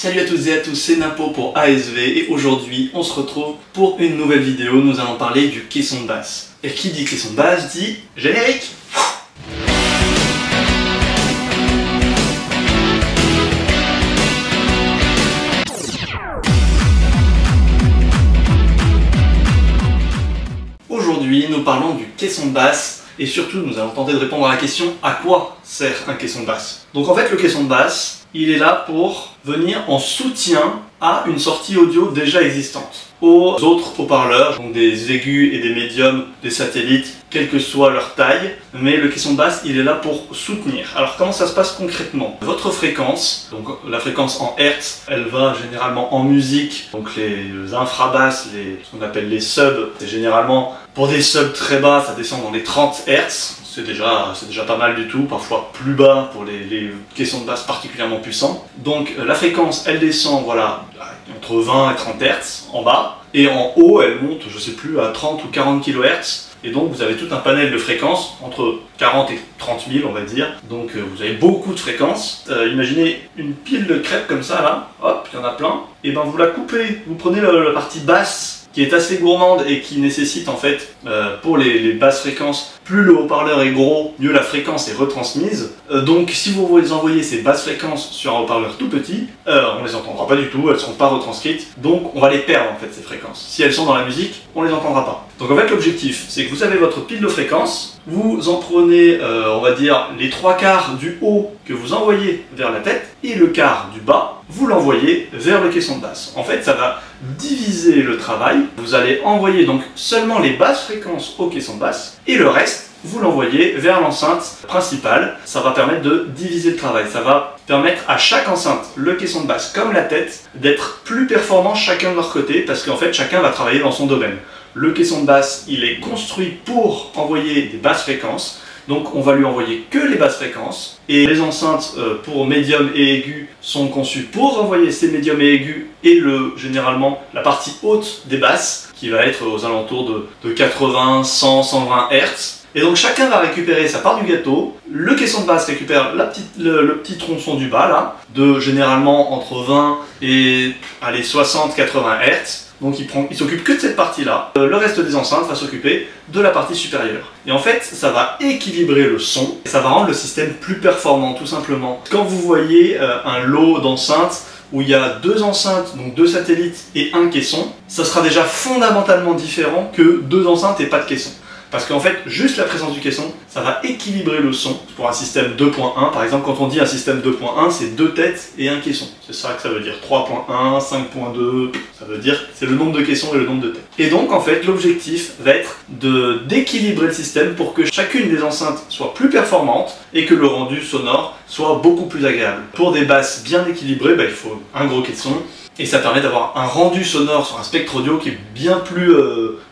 Salut à toutes et à tous, c'est Napo pour ASV et aujourd'hui on se retrouve pour une nouvelle vidéo. Nous allons parler du caisson de basse. Et qui dit caisson de basse dit générique. Aujourd'hui nous parlons du caisson de basse. Et surtout, nous allons tenter de répondre à la question à quoi sert un caisson de basse. Donc en fait, le caisson de basse, il est là pour venir en soutien à une sortie audio déjà existante. Aux autres haut-parleurs, donc des aigus et des médiums, des satellites, quelle que soit leur taille, mais le caisson de basse, il est là pour soutenir. Alors comment ça se passe concrètement? Votre fréquence, donc la fréquence en Hertz, elle va généralement en musique, donc les infrabasses, ce qu'on appelle les subs, c'est généralement pour des subs très bas, ça descend dans les 30 Hertz. C'est déjà pas mal du tout, parfois plus bas pour les caissons de basse particulièrement puissants. Donc la fréquence, elle descend, voilà, entre 20 et 30 Hz en bas, et en haut, elle monte, je sais plus, à 30 ou 40 kHz. Et donc vous avez tout un panel de fréquences, entre 40 et 30 000 on va dire. Donc vous avez beaucoup de fréquences. Imaginez une pile de crêpes comme ça là, hop, il y en a plein. Et ben vous la coupez, vous prenez la partie basse, qui est assez gourmande et qui nécessite en fait, pour les basses fréquences, plus le haut-parleur est gros, mieux la fréquence est retransmise. Donc si vous envoyez ces basses fréquences sur un haut-parleur tout petit, on les entendra pas du tout, elles ne seront pas retranscrites, donc on va les perdre en fait ces fréquences. Si elles sont dans la musique, on les entendra pas. Donc en fait l'objectif, c'est que vous avez votre pile de fréquences, vous en prenez, on va dire, les 3/4 du haut que vous envoyez vers la tête, et le quart du bas, vous l'envoyez vers le caisson de basse. En fait, ça va diviser le travail. Vous allez envoyer donc seulement les basses fréquences au caisson de basse, et le reste, vous l'envoyez vers l'enceinte principale. Ça va permettre de diviser le travail. Ça va permettre à chaque enceinte, le caisson de basse comme la tête, d'être plus performants chacun de leur côté, parce qu'en fait, chacun va travailler dans son domaine. Le caisson de basse, il est construit pour envoyer des basses fréquences. Donc on va lui envoyer que les basses fréquences, et les enceintes pour médium et aigu sont conçues pour envoyer ces médiums et aigus et généralement la partie haute des basses qui va être aux alentours de 80, 100, 120 Hz. Et donc chacun va récupérer sa part du gâteau. Le caisson de basse récupère le petit tronçon du bas là, de généralement entre 20 et 60-80 Hz. Donc il s'occupe que de cette partie-là. Le reste des enceintes va s'occuper de la partie supérieure. Et en fait, ça va équilibrer le son, et ça va rendre le système plus performant, tout simplement. Quand vous voyez un lot d'enceintes où il y a deux enceintes, donc deux satellites et un caisson, ça sera déjà fondamentalement différent que deux enceintes et pas de caisson. Parce qu'en fait, juste la présence du caisson, ça va équilibrer le son. Pour un système 2.1, par exemple, quand on dit un système 2.1, c'est deux têtes et un caisson. C'est ça que ça veut dire. 3.1, 5.2, ça veut dire c'est le nombre de caissons et le nombre de têtes. Et donc, en fait, l'objectif va être d'équilibrer le système pour que chacune des enceintes soit plus performante et que le rendu sonore soit beaucoup plus agréable. Pour des basses bien équilibrées, il faut un gros caisson. Et ça permet d'avoir un rendu sonore sur un spectre audio qui est bien plus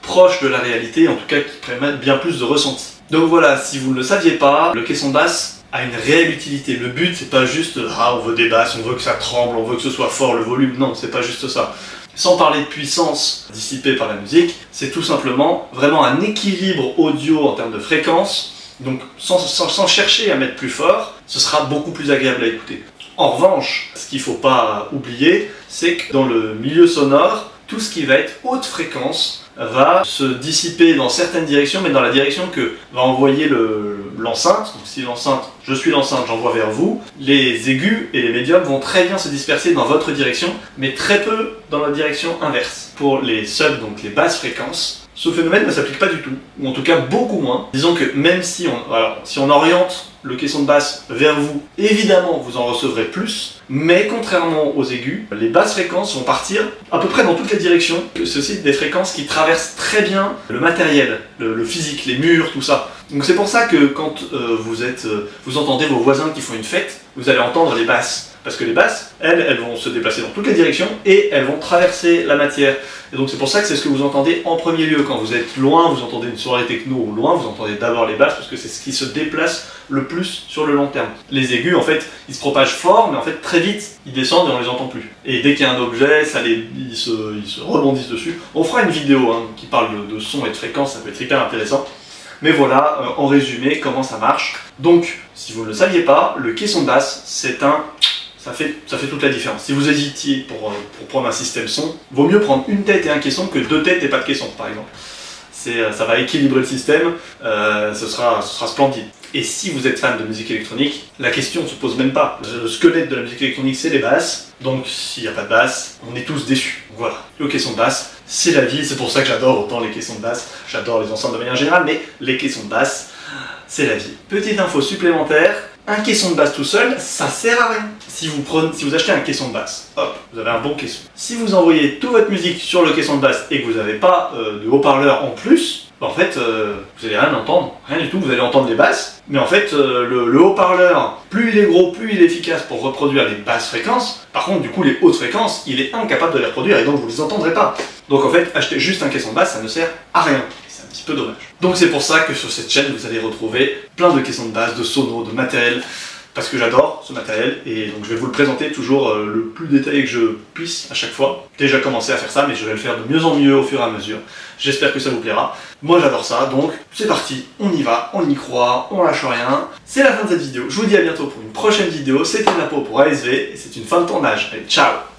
proche de la réalité, en tout cas qui permet bien plus de ressenti. Donc voilà, si vous ne le saviez pas, le caisson de basse a une réelle utilité. Le but, c'est pas juste « Ah, on veut des basses, on veut que ça tremble, on veut que ce soit fort le volume ». Non, c'est pas juste ça. Sans parler de puissance dissipée par la musique, c'est tout simplement vraiment un équilibre audio en termes de fréquence. Donc sans chercher à mettre plus fort, ce sera beaucoup plus agréable à écouter. En revanche, ce qu'il ne faut pas oublier, c'est que dans le milieu sonore, tout ce qui va être haute fréquence va se dissiper dans certaines directions, mais dans la direction que va envoyer l'enceinte. Donc si je suis l'enceinte, j'envoie vers vous, les aigus et les médiums vont très bien se disperser dans votre direction, mais très peu dans la direction inverse. Pour les subs, donc les basses fréquences, ce phénomène ne s'applique pas du tout, ou en tout cas beaucoup moins. Disons que même si on oriente le caisson de basse vers vous, évidemment vous en recevrez plus, mais contrairement aux aigus, les basses fréquences vont partir à peu près dans toutes les directions. C'est aussi des fréquences qui traversent très bien le matériel, le physique, les murs, tout ça. Donc c'est pour ça que quand vous entendez vos voisins qui font une fête, vous allez entendre les basses. Parce que les basses, elles vont se déplacer dans toutes les directions et elles vont traverser la matière. Et donc c'est pour ça que c'est ce que vous entendez en premier lieu. Quand vous êtes loin, vous entendez une soirée techno au loin, vous entendez d'abord les basses parce que c'est ce qui se déplace le plus sur le long terme. Les aigus, en fait, ils se propagent fort, mais en fait très vite, ils descendent et on les entend plus. Et dès qu'il y a un objet, ils se rebondissent dessus. On fera une vidéo qui parle de son et de fréquence, ça peut être hyper intéressant. Mais voilà, en résumé, comment ça marche. Donc, si vous ne le saviez pas, le caisson de basse, c'est un Ça fait toute la différence. Si vous hésitiez pour prendre un système son, vaut mieux prendre une tête et un caisson que deux têtes et pas de caisson, par exemple. Ça va équilibrer le système, ce sera splendide. Et si vous êtes fan de musique électronique, la question ne se pose même pas. Le squelette de la musique électronique, c'est les basses. Donc s'il n'y a pas de basse, on est tous déçus. Donc voilà, le caisson de basse, c'est la vie. C'est pour ça que j'adore autant les caissons de basse. J'adore les ensembles de manière générale, mais les caissons de basse, c'est la vie. Petite info supplémentaire, un caisson de basse tout seul, ça sert à rien. Si vous achetez un caisson de basse, hop, vous avez un bon caisson. Si vous envoyez toute votre musique sur le caisson de basse et que vous n'avez pas de haut-parleur en plus, bah en fait, vous allez rien entendre, rien du tout, vous allez entendre les basses, mais en fait, le haut-parleur, plus il est gros, plus il est efficace pour reproduire les basses fréquences. Par contre, du coup, les hautes fréquences, il est incapable de les reproduire et donc vous les entendrez pas. Donc en fait, acheter juste un caisson de basse, ça ne sert à rien. C'est un petit peu dommage. Donc c'est pour ça que sur cette chaîne, vous allez retrouver plein de caissons de basse, de sonos, de matériel, parce que j'adore ce matériel et donc je vais vous le présenter toujours le plus détaillé que je puisse à chaque fois. Déjà commencé à faire ça, mais je vais le faire de mieux en mieux au fur et à mesure. J'espère que ça vous plaira. Moi j'adore ça, donc c'est parti, on y va, on y croit, on lâche rien. C'est la fin de cette vidéo, je vous dis à bientôt pour une prochaine vidéo. C'était Napo pour ASV et c'est une fin de tournage. Allez, ciao!